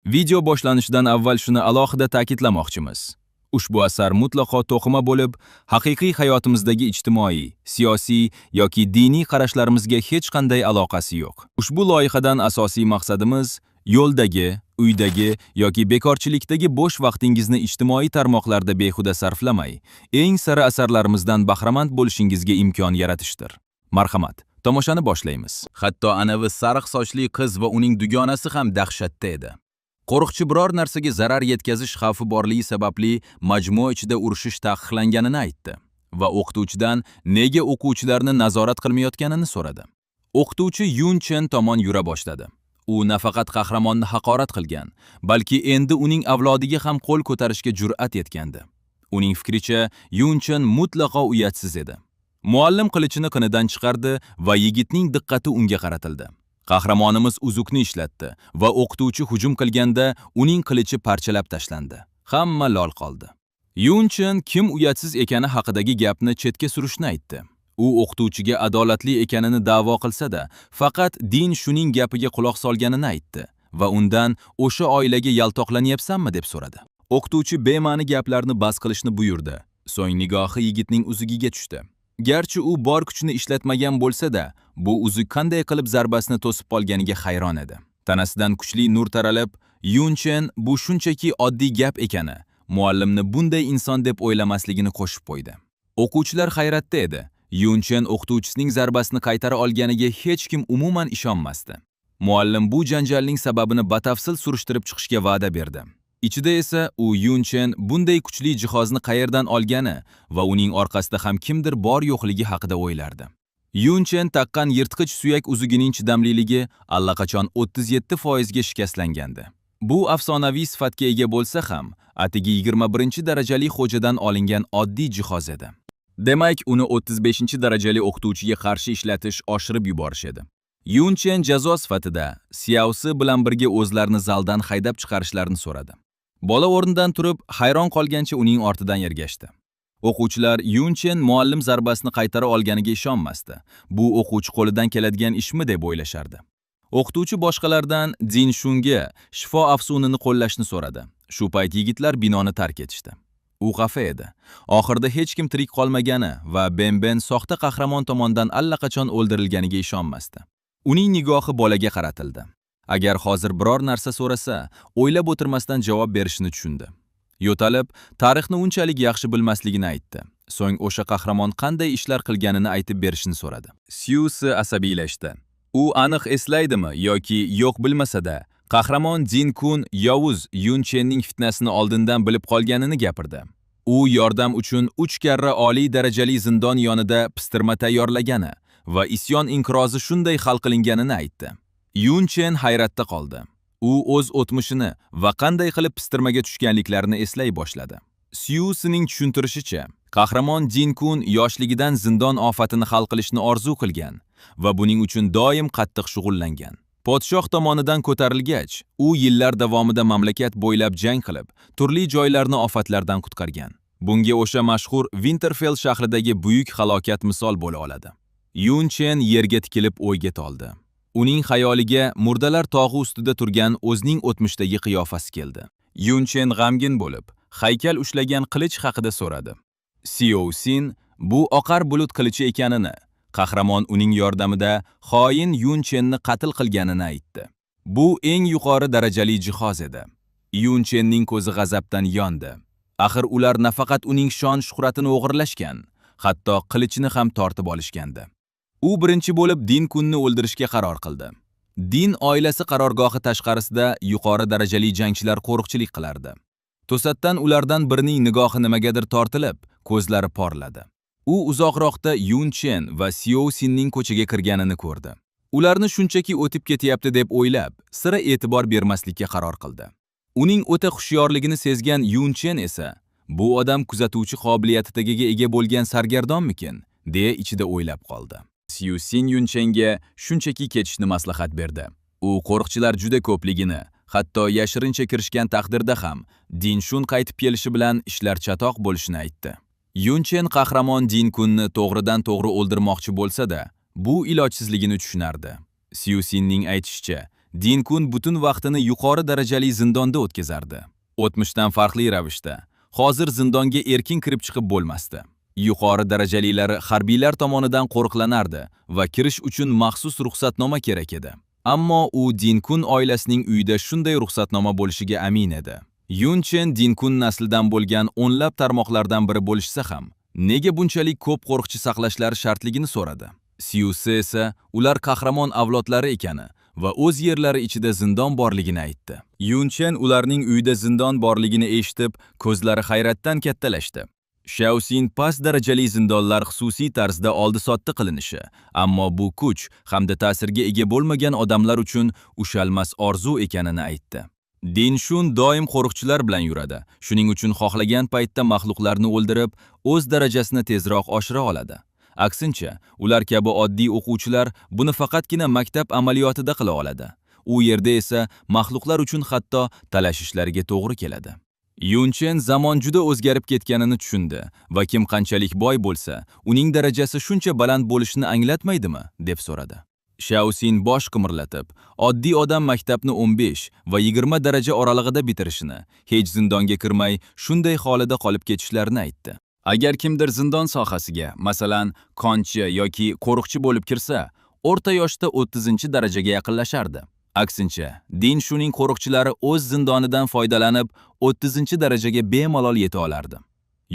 Video boshlanishidan avval shuni alohida ta'kidlamoqchimiz. Ushbu asar mutlaqo to'qima bo'lib, haqiqiy hayotimizdagi ijtimoiy, siyosiy yoki diniy qarashlarimizga hech qanday aloqasi yo'q. Ushbu loyihadan asosiy maqsadimiz yo'ldagi, uydagi yoki bekorchilikdagi bo'sh vaqtingizni ijtimoiy tarmoqlarda behuda sarflamay, eng sara asarlarimizdan bahramand bo'lishingizga imkon yaratishdir. Marhamat, tomoshani boshlaymiz. Hatto anavi sariq sochli qiz va uning dugonasi ham dahshatda edi. Qo'riqchi biror narsaga zarar yetkazish xavfi borligi sababli majmua ichida urishish taqiqlanganini aytdi va o'qituvchidan nega o'quvchilarni nazorat qilmayotganini so'radi. O'qituvchi Yun Chen tomon yura boshladi. U nafaqat qahramonni haqorat qilgan, balki endi uning avlodiga ham qo'l ko'tarishga jur'at etgandi. Uning fikricha, Yun Chen mutlaqo uyatsiz edi. Muallim qilichini qinidan chiqardi va yigitning diqqati unga qaratildi. Qahramonimiz uzukni ishlatdi va o'qituvchi hujum qilganda uning qilichi parchalab tashlandi. Hamma lol qoldi. Yun Chen kim uyatsiz ekani haqidagi gapni chetga surishni aytdi. U o'qituvchiga adolatli ekanini da'vo qilsa-da, faqat din shuning gapiga quloq solganini aytdi va undan o'sha oilaga yaltoqlanyapsanmi deb so'radi. O'qituvchi bema'ni gaplarni bas qilishni buyurdi. So'ng nigohi yigitning uzugiga tushdi. Garchi u bor kuchini ishlatmagan bo'lsa-da, bu uzuk qanday qilib zarbasini to'sib qolganiga hayron edi. Tanasidan kuchli nur taralib, Yun Chen bu shunchaki oddiy gap ekani, muallimni bunday inson deb o'ylamasligini qo'shib qo'ydi. O'quvchilar hayratda edi. Yun Chen o'qituvchisining zarbasini qaytara olganiga hech kim umuman ishonmasdi. Muallim bu janjalning sababini batafsil surishtirib chiqishga va'da berdi. Ichida esa u Yun Chen bunday kuchli jihozni qayerdan olgani va uning orqasida ham kimdir bor yo'qligi haqida o'ylardi. Yun Chen taqqan yirtqich suyak uzugining chidamliligi allaqachon 37% ga shikastlangandi. Bu afsonaviy sifatga ega bo'lsa ham, atigi 21 darajali xo'jadan olingan oddiy jihoz edi. Demak, uni 35 darajali o'qituvchiga qarshi ishlatish oshirib yuborish edi. Yun Chen jazo sifatida Xiaosi bilan birga o'zlarini zaldan haydab chiqarishlarini so'radi. Bola o'rnidan turib, hayron qolgancha uning ortidan ergashdi. O'quvchilar Yun Chen muallim zarbasini qaytara olganiga ishonmasdi. Bu o'quvchi qo'lidan keladigan ishmi deb o'ylashardi. O'qituvchi boshqalardan Din Shunga shifo afsunini qo'llashni so'radi. Shu payt yigitlar binoni tark etishdi. U xafa edi. Oxirida hech kim tirik qolmagani va Ben soxta qahramon tomonidan allaqachon o'ldirilganiga ishonmasdi. Uning nigohi bolaga qaratildi. Agar hozir biror narsa so'rasa, o'ylab o'tirmasdan javob berishini tushundi. Yo'talib, tarixni unchalik yaxshi bilmasligini aytdi. So'ng o'sha qahramon qanday ishlar qilganini aytib berishini so'radi. Xiaosi asabiylashdi. U aniq eslaydimi yoki yo'q bilmasa-da, qahramon Din Kun Yovuz Yun Chenning fitnasini oldindan bilib qolganini gapirdi. U yordam uchun 3 karra oliy darajali zindon yonida pistirma tayyorlagani va isyon inqirozi shunday hal qilinganini aytdi. Yun Chen hayratda qoldi. U o'z o'tmishini va qanday qilib pistirmaga tushganliklarini eslay boshladi. Xiaosining tushuntirishicha, qahramon Din Kun yoshligidan zindon ofatini hal qilishni orzu qilgan va buning uchun doim qattiq shug'ullangan. Podshoh tomonidan ko'tarilgach, u yillar davomida mamlakat bo'ylab jang qilib, turli joylarni ofatlardan qutqargan. Bunga o'sha mashhur Winterfell shahridagi buyuk halokat misol bo'la oladi. Yun Chen yerga tikilib o'yga toldi. Uning xayoliga murdalar tog'i ustida turgan o'zining o'tmishdagi qiyofasi keldi. Yun Chen g'amgin bo'lib, haykal ushlagan qilich haqida so'radi. Xiaosin bu oqar bulut qilichi ekanini, qahramon uning yordamida xoin Yun Chenni qatl qilganini aytdi. Bu eng yuqori darajali jihoz edi. Yun Chenning ko'zi g'azabdan yondi. Axir ular nafaqat uning shon-shuhratini o'g'irlashgan, hatto qilichini ham tortib olishgandi. U birinchi bo'lib Din Kunni o'ldirishga qaror qildi. Din oilasi qarorgohi tashqarisida yuqori darajali jangchilar qo'riqchilik qilardi. To'satdan ulardan birining nigohi nimagadir tortilib, ko'zlari porladi. U uzoqroqda Yun Chen va Xiaosinning ko'chaga kirganini ko'rdi. Ularni shunchaki o'tib ketyapti deb o'ylab, sira e'tibor bermaslikka qaror qildi. Uning o'ta xushyorligini sezgan Yun Chen esa, bu odam kuzatuvchi qobiliyatiga ega bo'lgan sargardonmikin, deya ichida o'ylab qoldi. Xiaosin Yun Chenga shunchaki ketishni maslahat berdi. U qo'riqchilar juda ko'pligini, hatto yashirincha kirishgan taqdirda ham Din Shun qaytib kelishi bilan ishlar chatoq bo'lishini aytdi. Yun Chen qahramon Din Kunni to'g'ridan to'g'ri o'ldirmoqchi bo'lsa-da, bu ilojsizligini tushunardi. Xiaosinning aytishicha, Din Kun butun vaqtini yuqori darajali zindonda o'tkazardi. O'tmishdan farqli ravishda, hozir zindonga erkin kirib chiqib bo'lmasdi. Yuqori darajalilari harbiylar tomonidan qo'riqlanardi va kirish uchun maxsus ruxsatnoma kerak edi. Ammo u Din Kun oilasining uyida shunday ruxsatnoma bo'lishiga amin edi. Yun Chen Din Kun naslidan bo'lgan o'nlab tarmoqlardan biri bo'lishsa ham, nega bunchalik ko'p qo'riqchi saqlashlari shartligini so'radi. Siusi esa ular qahramon avlodlari ekani va o'z yerlari ichida zindon borligini aytdi. Yun Chen ularning uyida zindon borligini eshitib, ko'zlari hayratdan kattalashdi. Shaoxin past darajali zindonlar xususiy tarzda oldi-sotdi qilinishi, ammo bu kuch hamda ta'sirga ega bo'lmagan odamlar uchun ushalmas orzu ekanini aytdi. Din Shun doim qo'riqchilar bilan yuradi. Shuning uchun xohlagan paytda maxluqlarni o'ldirib, o'z darajasini tezroq oshira oladi. Aksincha, ular kabi oddiy o'quvchilar buni faqatgina maktab amaliyotida qila oladi. U yerda esa maxluqlar uchun hatto talashishlarga to'g'ri keladi. Yun Chen zamon juda o'zgarib ketganini tushundi va kim qanchalik boy bo'lsa, uning darajasi shuncha baland bo'lishini anglatmaydimi, deb so'radi. Shaoxin bosh qimirlatib, oddiy odam maktabni 15 va 20 daraja oralig'ida bitirishini, hech zindonga kirmay, shunday holida qolib ketishlarini aytdi. Agar kimdir zindon sohasiga, masalan, konchi yoki qo'riqchi bo'lib kirsa, o'rta yoshda 30-darajaga yaqinlashardi. Aksincha, Din Shunning qo'riqchilari o'z zindonidan foydalanib, 30-darajaga bemalol yeta olardi.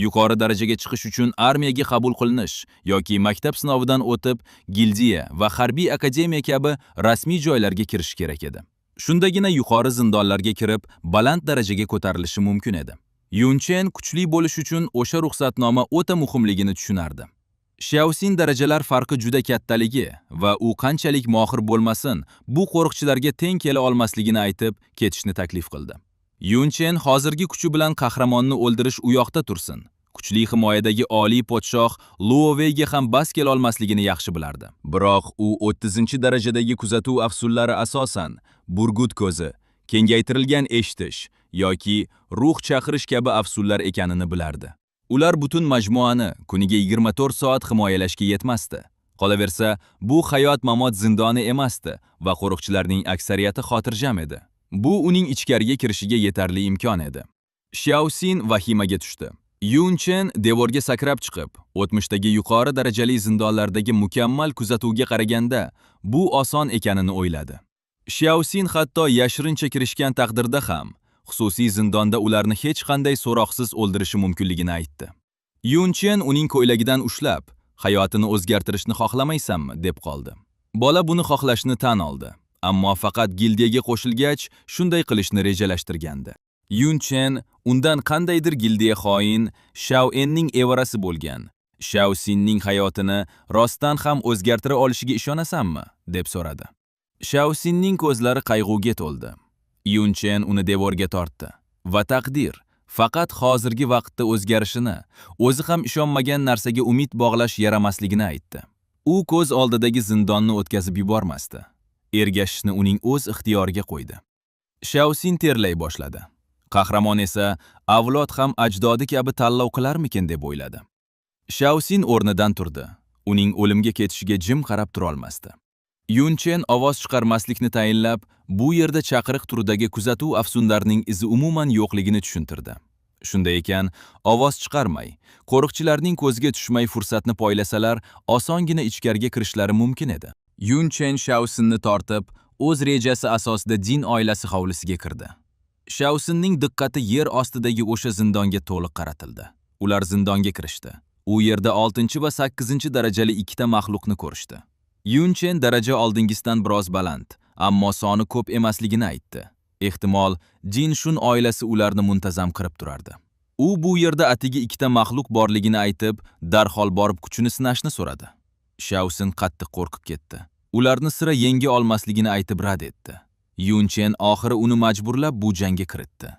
Yuqori darajaga chiqish uchun armiyaga qabul qilinish yoki maktab sinovidan o'tib, gildiya va harbiy akademiya kabi rasmiy joylarga kirish kerak edi. Shundagina yuqori zindonlarga kirib, baland darajaga ko'tarilishi mumkin edi. Yun Chen kuchli bo'lish uchun o'sha ruxsatnoma o'ta muhimligini tushunardi. Shaoxin darajalar farqi juda kattaligi va u qanchalik mohir bo'lmasin, bu qo'riqchilarga teng kela olmasligini aytib, ketishni taklif qildi. Yun Chen hozirgi kuchi bilan qahramonni o'ldirish u yoqda tursin. Kuchli himoyadagi oliy podshoh Luo Weiga ham bas kela olmasligini yaxshi bilardi. Biroq u 30-darajadagi kuzatuv afsullari asosan burgut ko'zi, kengaytirilgan eshitish yoki ruh chaqirish kabi afsullar ekanini bilardi. Ular butun majmuani kuniga 24 soat himoyalashga yetmasdi. Qolaversa, bu hayot-mamot zindoni emasdi va qo'riqchilarning aksariyati xotirjam edi. Bu uning ichkariga kirishiga yetarli imkon edi. Shaoxin vahimaga tushdi. Yun Chen devorga sakrab chiqib, o'tmishdagi yuqori darajali zindonlardagi mukammal kuzatuvga qaraganda, bu oson ekanini o'yladi. Shaoxin hatto yashirincha kirishgan taqdirda ham, xususiy zindonda ularni hech qanday so'roqsiz o'ldirishi mumkinligini aytdi. Yun Chen uning ko'ylagidan ushlab, hayotini o'zgartirishni xohlamaysanmi, deb qoldi. Bola buni xohlashni tan oldi, ammo faqat gildiyaga qo'shilgach, shunday qilishni rejalashtirgandi. Yun Chen undan qandaydir gildiya xoin Shaoenning evarasi bo'lgan Shaoxinning hayotini rostdan ham o'zgartira olishiga ishonasanmi, deb so'radi. Shaoxinning ko'zlari qayg'uga to'ldi. Yun Chen uni devorga tortdi va taqdir faqat hozirgi vaqtda o'zgarishini, o'zi ham ishonmagan narsaga umid bog'lash yaramasligini aytdi. U ko'z oldidagi zindonni o'tkazib yubormasdi. Ergashishni uning o'z ixtiyoriga qo'ydi. Shaoxin terlay boshladi. Qahramon esa avlod ham ajdodi kabi tanlov qilarmikin deb o'yladi. Shaoxin o'rnidan turdi. Uning o'limga ketishiga jim qarab tura olmasdi. Yun Chen ovoz chiqarmaslikni tayinlab, bu yerda chaqiriq turidagi kuzatuv afsunlarining izi umuman yo'qligini tushuntirdi. Shunday ekan, ovoz chiqarmay, qo'riqchilarning ko'ziga tushmay fursatni poylasalar, osongina ichkariga kirishlari mumkin edi. Yun Chen Shaoxinni tortib, o'z rejasi asosida Din oilasi hovlisiga kirdi. Shaoxinning diqqati yer ostidagi o'sha zindonga to'liq qaratildi. Ular zindonga kirishdi. U yerda 6 va 8 darajali ikkita maxluqni ko'rishdi. Yun Chen daraja oldingisidan biroz baland, ammo soni ko'p emasligini aytdi. Ehtimol, Din Shun oilasi ularni muntazam qirib turardi. U bu yerda atigi ikkita maxluq borligini aytib, darhol borib kuchini sinashni so'radi. Shaoxin qattiq qo'rqib ketdi. Ularni sira yenga olmasligini aytib rad etdi. Yun Chen oxiri uni majburlab bu jangga kiritdi.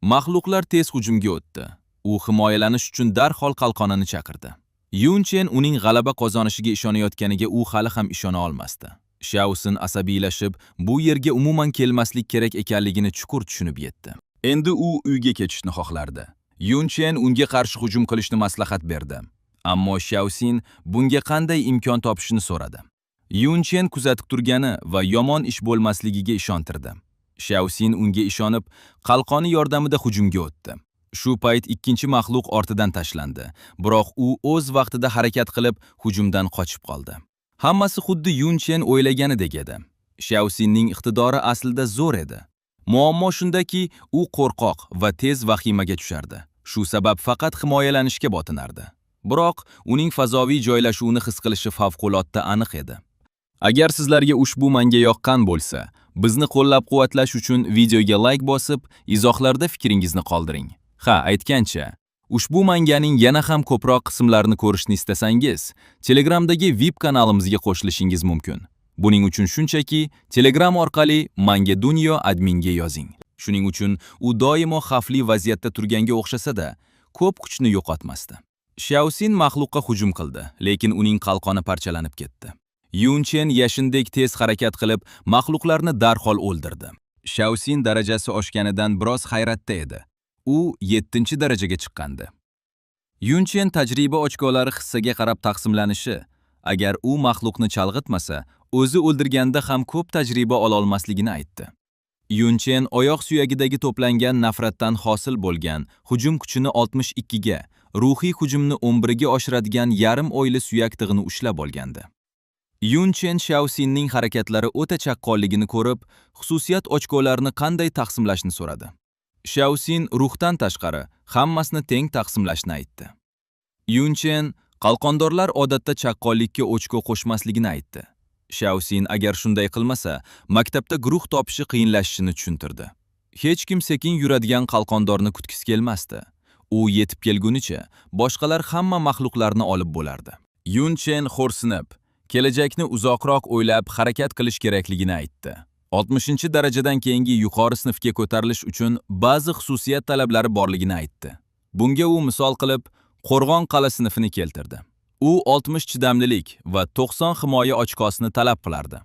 Maxluqlar tez hujumga o'tdi. U himoyalanish uchun darhol qalqonini chaqirdi. Yun Chen uning g'alaba qozonishiga ishonayotganiga u hali ham ishona olmasdi. Shaoxin asabiylashib, bu yerga umuman kelmaslik kerak ekanligini chuqur tushunib yetdi. Endi u uyga ketishni xohlardi. Yun Chen unga qarshi hujum qilishni maslahat berdi. Ammo Shaoxin bunga qanday imkon topishini so'radi. Yun Chen kuzatib turgani va yomon ish bo'lmasligiga ishontirdi. Xiaoxin unga ishonib, qalqoni yordamida hujumga o'tdi. Shu payt ikkinchi maxluq ortidan tashlandi, biroq u o'z vaqtida harakat qilib, hujumdan qochib qoldi. Hammasi xuddi Yun Chen o'ylaganidek edi. Xiaoxinning iqtidori aslida zo'r edi. Muammo shundaki, u qo'rqoq va tez vahimaga tushardi. Shu sabab faqat himoyalanishga botinardi. Biroq uning fazoviy joylashuvini his qilishi favqulodda aniq edi. Agar sizlarga ushbu manga yoqqan bo'lsa, bizni qo'llab-quvvatlash uchun videoga like bosib, izohlarda fikringizni qoldiring. Ha, aytgancha, ushbu manganing yana ham ko'proq qismlarini ko'rishni istasangiz, Telegramdagi VIP kanalimizga qo'shilishingiz mumkin. Buning uchun shunchaki Telegram orqali Manga Dunyo adminga yozing. Shuning uchun u doimo xavfli vaziyatda turganga o'xshasa-da, ko'p kuchni yo'qotmasdi. Xiaoxin maxluqqa hujum qildi, lekin uning qalqoni parchalanib ketdi. Yun Chen yashindek tez harakat qilib, maxluqlarni darhol o'ldirdi. Xiaoxin darajasi oshganidan biroz hayratda edi. U 7-darajaga chiqqandi. Yun Chen tajriba ochkolari hissaga qarab taqsimlanishi, agar u maxluqni chalg'itmasa, o'zi o'ldirganda ham ko'p tajriba ola olmasligini aytdi. Yun Chen oyoq suyagidagi to'plangan nafratdan hosil bo'lgan hujum kuchini 62 ga, ruhiy hujumni 11 ga oshiradigan yarim o'yli suyak tig'ini ushlab olgandi. Yun Chen Xiaoxinning harakatlari o'ta chaqqonligini ko'rib, xususiyat ochkolarini qanday taqsimlashni so'radi. Xiaoxin ruhdan tashqari hammasini teng taqsimlashni aytdi. Yun Chen qalqondorlar odatda chaqqonlikka ochko qo'shmasligini aytdi. Xiaoxin agar shunday qilmasa, maktabda guruh topishi qiyinlashishini tushuntirdi. Hech kim sekin yuradigan qalqondorni kutgisi kelmasdi. U yetib kelgunicha boshqalar hamma maxluqlarni olib bo'lardi. Yun Chen xo'rsinib, kelajakni uzoqroq o'ylab harakat qilish kerakligini aytdi. 60-darajadan keyingi yuqori sinfga ko'tarilish uchun ba'zi xususiyat talablari borligini aytdi. Bunga u misol qilib, Qo'rg'on qala sinfini keltirdi. U 60 chidamlilik va 90 himoya ochkosini talab qilardi.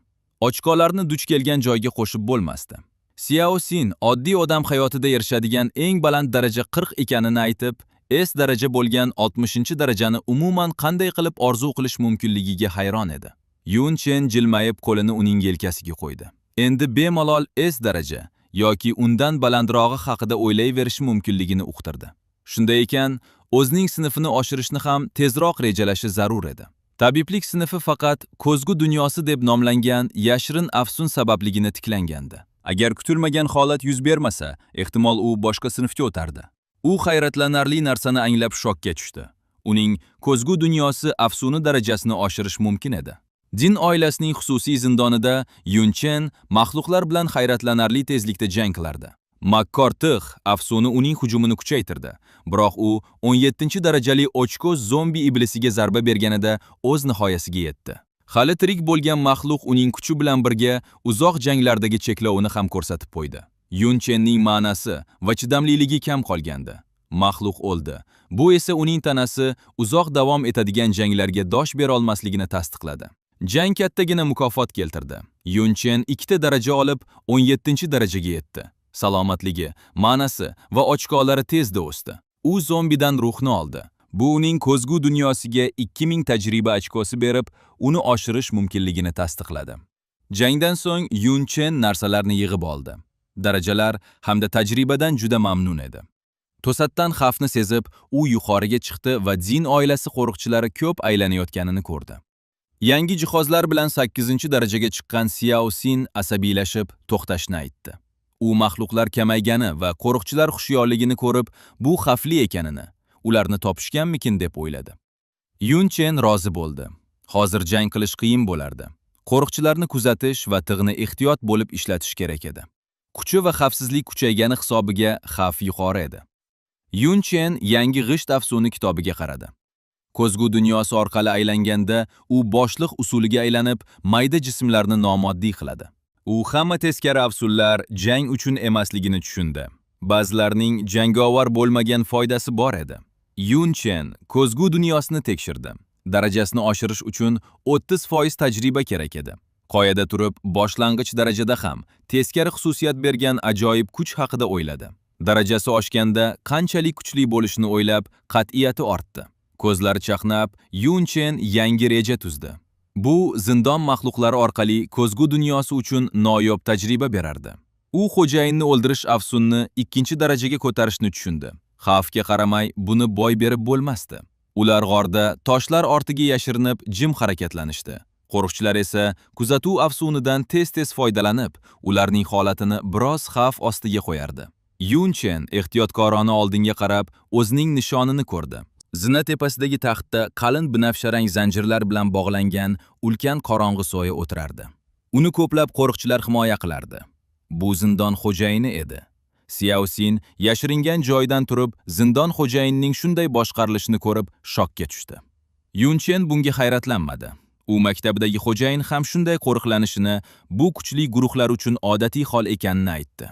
Ochkolarni duch kelgan joyga qo'shib bo'lmasdi. Xiaoxin oddiy odam hayotida erishadigan eng baland daraja 40 ekanini aytib, S daraja bo'lgan 60-darajani umuman qanday qilib orzu qilish mumkinligiga hayron edi. Yun Chen jilmayib qo'lini uning yelkasiga qo'ydi. Endi bemalol S daraja yoki undan balandrog'i haqida o'ylayverish mumkinligini uqtirdi. Shunday ekan, o'zining sinfini oshirishni ham tezroq rejalashi zarur edi. Tabiblik sinfi faqat ko'zgu dunyosi deb nomlangan yashirin afsun sababligini tiklangandi. Agar kutilmagan holat yuz bermasa, ehtimol u boshqa sinfga o'tardi. U hayratlanarli narsani anglab shokka tushdi. Uning ko'zgu dunyosi afsuni darajasini oshirish mumkin edi. Din oilasining xususiy zindonida Yun Chen maxluqlar bilan hayratlanarli tezlikda jang qilardi. Makkor tig' afsuni uning hujumini kuchaytirdi, biroq u 17-darajali ochko zombi iblisiga zarba berganida o'z nihoyasiga yetdi. Hali tirik bo'lgan maxluq uning kuchi bilan birga uzoq janglardagi cheklovini ham ko'rsatib qo'ydi. Yun Chenning ma'nasi va chidamliligi kam qolgandi. Maxluq o'ldi. Bu esa uning tanasi uzoq davom etadigan janglarga dosh bera olmasligini tasdiqladi. Jang kattagina mukofot keltirdi. Yun Chen 2 daraja olib 17-darajaga yetdi. Salomatligi, ma'nasi va ochkolari tezda o'sdi. U zombidan ruhni oldi. Bu uning ko'zgu dunyosiga 2000 tajriba ochkosi berib, uni oshirish mumkinligini tasdiqladi. Jangdan so'ng Yun Chen narsalarni yig'ib oldi. Darajalar hamda tajribadan juda mamnun edi. To'satdan xavfni sezib, u yuqoriga chiqdi va Din oilasi qo'riqchilari ko'p aylanayotganini ko'rdi. Yangi jihozlar bilan 8-darajaga chiqqan Xiaoxin asabiylashib, to'xtashni aytdi. U maxluqlar kamaygani va qo'riqchilar xushyorligini ko'rib, bu xavfli ekanini, ularni topishganmikin deb o'yladi. Yun Chen rozi bo'ldi. Hozir jang qilish qiyin bo'lardi. Qo'riqchilarni kuzatish va tig'ni ehtiyot bo'lib ishlatish kerak edi. Kuchi va xavfsizlik kuchaygani hisobiga xavf yuqori edi. Yun Chen yangi g'isht afsuni kitobiga qaradi. Ko'zgu dunyosi orqali aylanganda u boshliq usuliga aylanib, mayda jismlarni nomoddiy qiladi. U hamma teskari afsunlar jang uchun emasligini tushundi. Ba'zilarning jangovar bo'lmagan foydasi bor edi. Yun Chen ko'zgu dunyosini tekshirdi. Darajasini oshirish uchun 30% tajriba kerak edi. Qoyada turib, boshlang'ich darajada ham teskari xususiyat bergan ajoyib kuch haqida o'yladi. Darajasi oshganda qanchalik kuchli bo'lishini o'ylab, qat'iyati ortdi. Ko'zlari chaqnab, Yun Chen yangi reja tuzdi. Bu zindon maxluqlari orqali ko'zgu dunyosi uchun noyob tajriba berardi. U xo'jayinni o'ldirish afsunni ikkinchi darajaga ko'tarishni tushundi. Xavfga qaramay, buni boy berib bo'lmasdi. Ular g'orda toshlar ortiga yashirinib, jim harakatlanishdi. Qo'riqchilar esa kuzatuv afsunidan tez-tez foydalanib, ularning holatini biroz xavf ostiga qo'yardi. Yun Chen ehtiyotkorona oldinga qarab, o'zining nishonini ko'rdi. Zina tepasidagi taxtda qalin binafsharang zanjirlar bilan bog'langan ulkan qorong'i soya o'tirardi. Uni ko'plab qo'riqchilar himoya qilardi. Bu zindon xo'jayini edi. Xiaosin yashiringan joyidan turib, zindon xo'jayinining shunday boshqarilishini ko'rib, shokka tushdi. Yun Chen bunga hayratlanmadi. U maktabdagi xo'jayin ham shunday qo'riqlanishini, bu kuchli guruhlar uchun odatiy hol ekanini aytdi.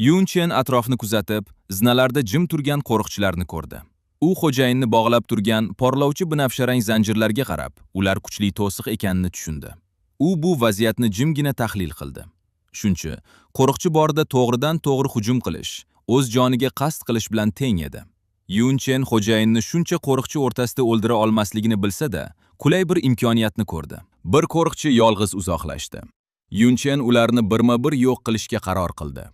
Yun Chen atrofni kuzatib, zinalarda jim turgan qo'riqchilarni ko'rdi. U xo'jayinni bog'lab turgan porlovchi binafsharang zanjirlarga qarab, ular kuchli to'siq ekanini tushundi. U bu vaziyatni jimgina tahlil qildi. Shuncha, qo'riqchi borida to'g'ridan to'g'ri hujum qilish, o'z joniga qasd qilish bilan teng edi. Yun Chen xo'jayinni shuncha qo'riqchi o'rtasida o'ldira olmasligini bilsa-da, qulay bir imkoniyatni ko'rdi. Bir qo'riqchi yolg'iz uzoqlashdi. Yun Chen ularni birma-bir yo'q qilishga qaror qildi.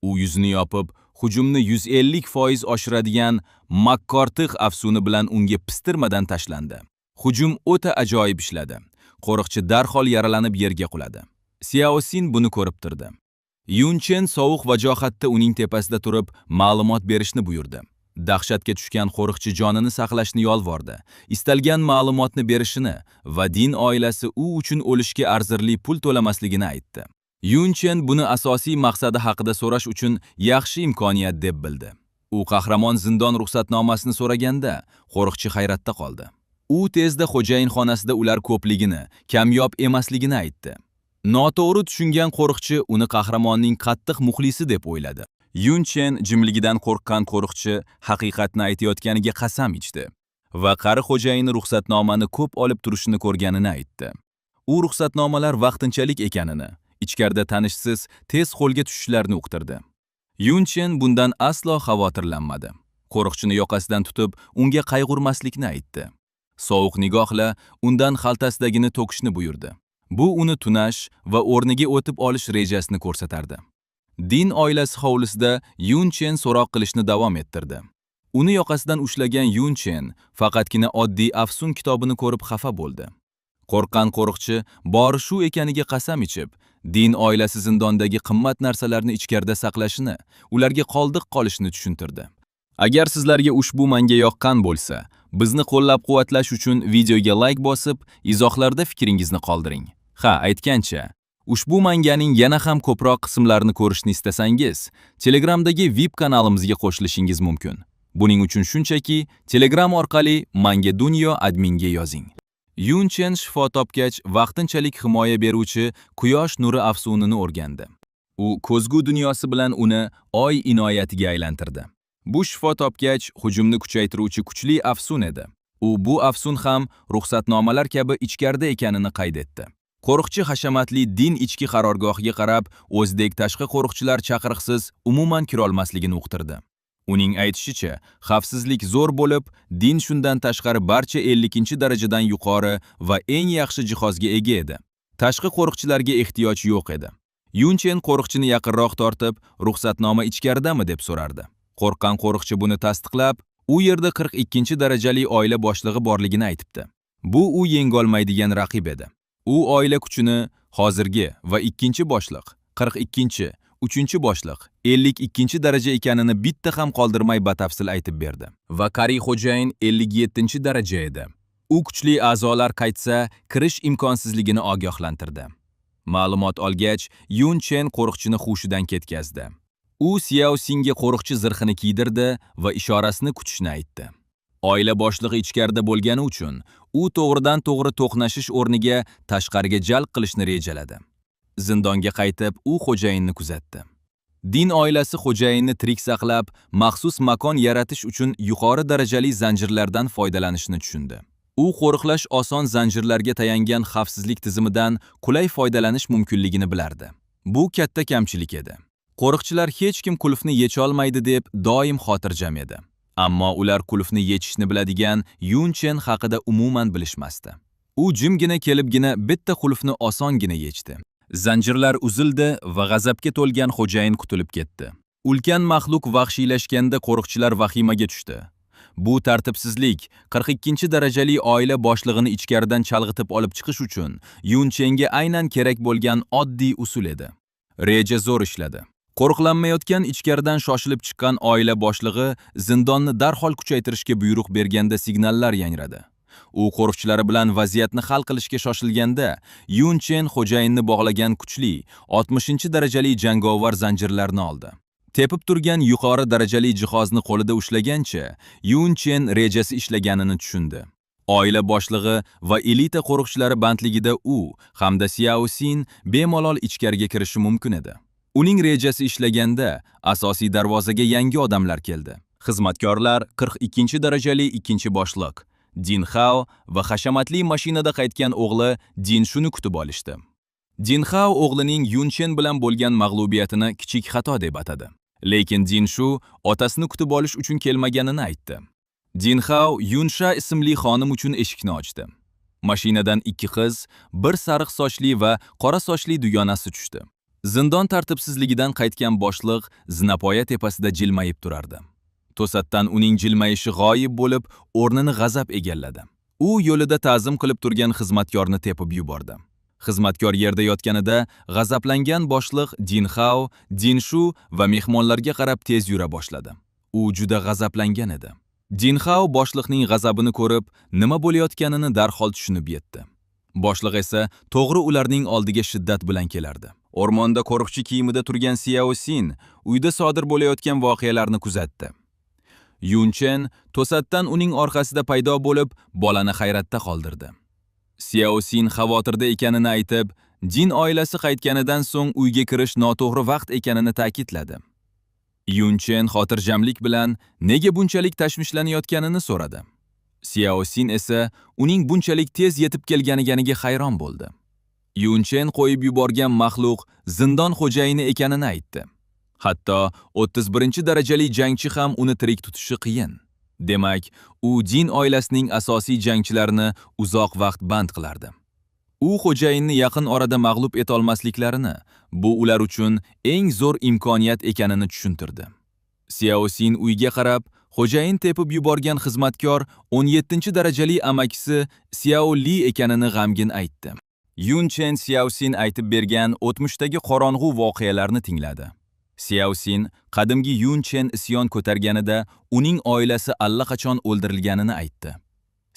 U yuzini yopib, hujumni 150% oshiradigan makkortiq afsuni bilan unga pistirmadan tashlandi. Hujum o'ta ajoyib ishladi. Qo'riqchi darhol yaralanib yerga quladi. Xiaosin buni ko'rib turdi. Yun Chen sovuq vajohatda uning tepasida turib, ma'lumot berishni buyurdi. Dahshatga tushgan qo'riqchi jonini saqlashni yolvordi, istalgan ma'lumotni berishini va Din oilasi u uchun o'lishga arzirli pul to'lamasligini aytdi. Yun Chen buni asosiy maqsadi haqida so'rash uchun yaxshi imkoniyat deb bildi. U qahramon zindon ruxsatnomasini so'raganda, qo'riqchi hayratda qoldi. U tezda xo'jayin xonasida ular ko'pligini, kamyob emasligini aytdi. Noto'g'ri tushungan qo'riqchi uni qahramonning qattiq muxlisi deb o'yladi. Yun Chen jimligidan qo'rqqan qo'riqchi haqiqatni aytayotganiga qasam ichdi va qari xo'jayini ruxsatnomani ko'p olib turishini ko'rganini aytdi. U ruxsatnomalar vaqtinchalik ekanini, ichkarida tanishsiz tez qo'lga tushishlarini uqtirdi. Yun Chen bundan aslo xavotirlanmadi. Qo'riqchini yoqasidan tutib, unga qayg'urmaslikni aytdi. Sovuq nigohla undan xaltasidagini to'kishni buyurdi. Bu uni tunash va o'rniga o'tib olish rejasini ko'rsatardi. Din oilasi hovlisida Yun Chen so'roq qilishni davom ettirdi. Uni yoqasidan ushlagan Yun Chen faqatgina oddiy afsun kitobini ko'rib xafa bo'ldi. Qo'rqqan qo'riqchi bori shu ekaniga qasam ichib, Din oilasi zindondagi qimmat narsalarni ichkarida saqlashini, ularga qoldiq qolishni tushuntirdi. Agar sizlarga ushbu manga yoqqan bo'lsa, bizni qo'llab-quvvatlash uchun videoga like bosib, izohlarda fikringizni qoldiring. Ha, aytgancha, ushbu manganing yana ham ko'proq qismlarini ko'rishni istasangiz, Telegramdagi VIP kanalimizga qo'shilishingiz mumkin. Buning uchun shunchaki Telegram orqali Manga Dunyo adminga yozing. Yun Chen shifo topgach, vaqtinchalik himoya beruvchi quyosh nuri afsunini o'rgandi. U ko'zgu dunyosi bilan uni oy inoyatiga aylantirdi. Bu shifo topgach, hujumni kuchaytiruvchi kuchli afsun edi. U bu afsun ham ruxsatnomalar kabi ichkarida ekanini qayd etdi. Qo'riqchi hashamatli Din ichki qarorgohiga qarab, o'zidek tashqi qo'riqchilar chaqiriqsiz umuman kira olmasligini uqtirdi. Uning aytishicha, xavfsizlik zo'r bo'lib, Din shundan tashqari barcha 50-darajadan yuqori va eng yaxshi jihozga ega edi. Tashqi qo'riqchilarga ehtiyoj yo'q edi. Yun Chen qo'riqchini yaqinroq tortib, ruxsatnoma ichkaridami deb so'rardi. Qo'rqqan qo'riqchi buni tasdiqlab, u yerda 42-darajali oila boshlig'i borligini aytibdi. Bu u yengolmaydigan raqib edi. U oila kuchini hozirgi va ikkinchi boshliq, 42, 3-boshliq, 52-daraja ekanini bitta ham qoldirmay batafsil aytib berdi. Va qari xo'jayin 57-daraja edi. U kuchli a'zolar qaytsa, kirish imkonsizligini ogohlantirdi. Ma'lumot olgach, Yun Chen qo'riqchini hushidan ketkazdi. U Xiaosinga qo'riqchi zirhini kiydirdi va ishorasini kutishni aytdi. Oila boshlig'i ichkarida bo'lgani uchun, u to'g'ridan to'g'ri to'qnashish o'rniga tashqariga jalb qilishni rejaladi. Zindonga qaytib, u xo'jayinni kuzatdi. Din oilasi xo'jayinni tirik saqlab, maxsus makon yaratish uchun yuqori darajali zanjirlardan foydalanishni tushundi. U qo'riqlash oson zanjirlarga tayangan xavfsizlik tizimidan qulay foydalanish mumkinligini bilardi. Bu katta kamchilik edi. Qo'riqchilar hech kim qulfni yecha olmaydi deb doim xotirjam edi. Ammo ular qulfni yechishni biladigan Yun Chen haqida umuman bilishmasdi. U jimgina kelibgina bitta qulfni osongina yechdi. Zanjirlar uzildi va g'azabga to'lgan xo'jayin qutulib ketdi. Ulkan maxluq vahshiylashganda qo'riqchilar vahimaga tushdi. Bu tartibsizlik 42-darajali oila boshlig'ini ichkaridan chalg'itib olib chiqish uchun Yun Chenga aynan kerak bo'lgan oddiy usul edi. Reja zo'r ishladi. Qo'riqlanmayotgan ichkaridan shoshilib chiqqan oila boshlig'i zindonni darhol kuchaytirishga buyruq berganda signallar yangradi. U qo'riqchilari bilan vaziyatni hal qilishga shoshilganda, Yun Chen xo'jayinni bog'lagan kuchli 60-darajali jangovar zanjirlarni oldi. Tepib turgan yuqori darajali jihozni qo'lida ushlagancha, Yun Chen rejasi ishlaganini tushundi. Oila boshlig'i va elita qo'riqchilari bandligida u hamda Xiao Xin bemalol ichkariga kirishi mumkin edi. Uning rejasi ishlaganda asosiy darvozaga yangi odamlar keldi. Xizmatkorlar 42-darajali ikkinchi boshliq Din Hao va hashamatli mashinada qaytgan o'g'li Din Shuni kutib olishdi. Din Hao o'g'lining Yun Chen bilan bo'lgan mag'lubiyatini kichik xato deb atadi. Lekin Din Shu otasini kutib olish uchun kelmaganini aytdi. Din Hao Yunsha ismli xonim uchun eshikni ochdi. Mashinadan ikki qiz, bir sariq sochli va qora sochli dugonasi tushdi. Zindon tartibsizligidan qaytgan boshliq zinapoya tepasida jilmayib turardi. To'satdan uning jilmayishi g'oyib bo'lib, o'rnini g'azab egalladi. U yo'lida ta'zim qilib turgan xizmatkorni tepib yubordi. Xizmatkor yerda yotganida g'azablangan boshliq Din Hao, Din Shu va mehmonlarga qarab tez yura boshladi. U juda g'azablangan edi. Din Hao boshliqning g'azabini ko'rib, nima bo'layotganini darhol tushunib yetdi. Boshliq esa to'g'ri ularning oldiga shiddat bilan kelardi. O'rmonda qo'riqchi kiyimida turgan Xiao Xin uyda sodir bo'layotgan voqealarni kuzatdi. Yun Chen to'satdan uning orqasida paydo bo'lib, bolani hayratda qoldirdi. Xiao Xin xavotirda ekanini aytib, Din oilasi qaytganidan so'ng uyga kirish noto'g'ri vaqt ekanini ta'kidladi. Yun Chen xotirjamlik bilan nega bunchalik tashvishlanayotganini so'radi. Xiao Xin esa uning bunchalik tez yetib kelganiga hayron bo'ldi. Yun Chen qo'yib yuborgan maxluq zindon xo'jayini ekanini aytdi. Hatto 31-darajali jangchi ham uni tirik tutishi qiyin. Demak, u Din oilasining asosiy jangchilarini uzoq vaqt band qilardi. U xo'jayinni yaqin orada mag'lub eta olmasliklarini, bu ular uchun eng zo'r imkoniyat ekanini tushuntirdi. Xiao Xin uyga qarab, xo'jayin tepib yuborgan xizmatkor 17-darajali amakisi Xiao Li ekanini g'amgin aytdi. Yun Chen Xiao Xin aytib bergan o'tmishdagi qorong'u voqealarni tingladi. Xiao Xin qadimgi Yun Chen isyon ko'targanida uning oilasi allaqachon o'ldirilganini aytdi.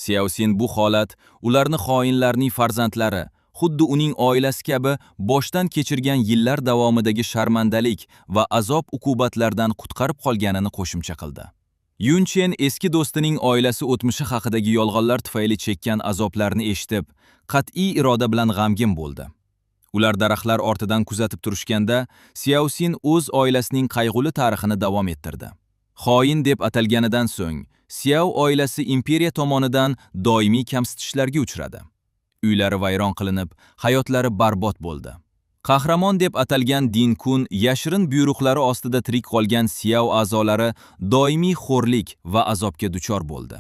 Xiao Xin bu holat ularni xoinlarning farzandlari, xuddi uning oilasi kabi boshdan kechirgan yillar davomidagi sharmandalik va azob-uqubatlardan qutqarib qolganini qo'shimcha qildi. Yun Chen eski do'stining oilasi o'tmishi haqidagi yolg'onlar tufayli chekkan azoblarni eshitib, qat'iy iroda bilan g'amgin bo'ldi. Ular daraxtlar ortidan kuzatib turishganda, Xiao Xin o'z oilasining qayg'uli tarixini davom ettirdi. Xoin deb atalganidan so'ng, Xiao oilasi imperiya tomonidan doimiy kamsitishlarga uchradi. Uylari vayron qilinib, hayotlari barbod bo'ldi. Qahramon deb atalgan Din Kun yashirin buyruqlari ostida tirik qolgan Xiao a'zolari doimiy xo'rlik va azobga duchor bo'ldi.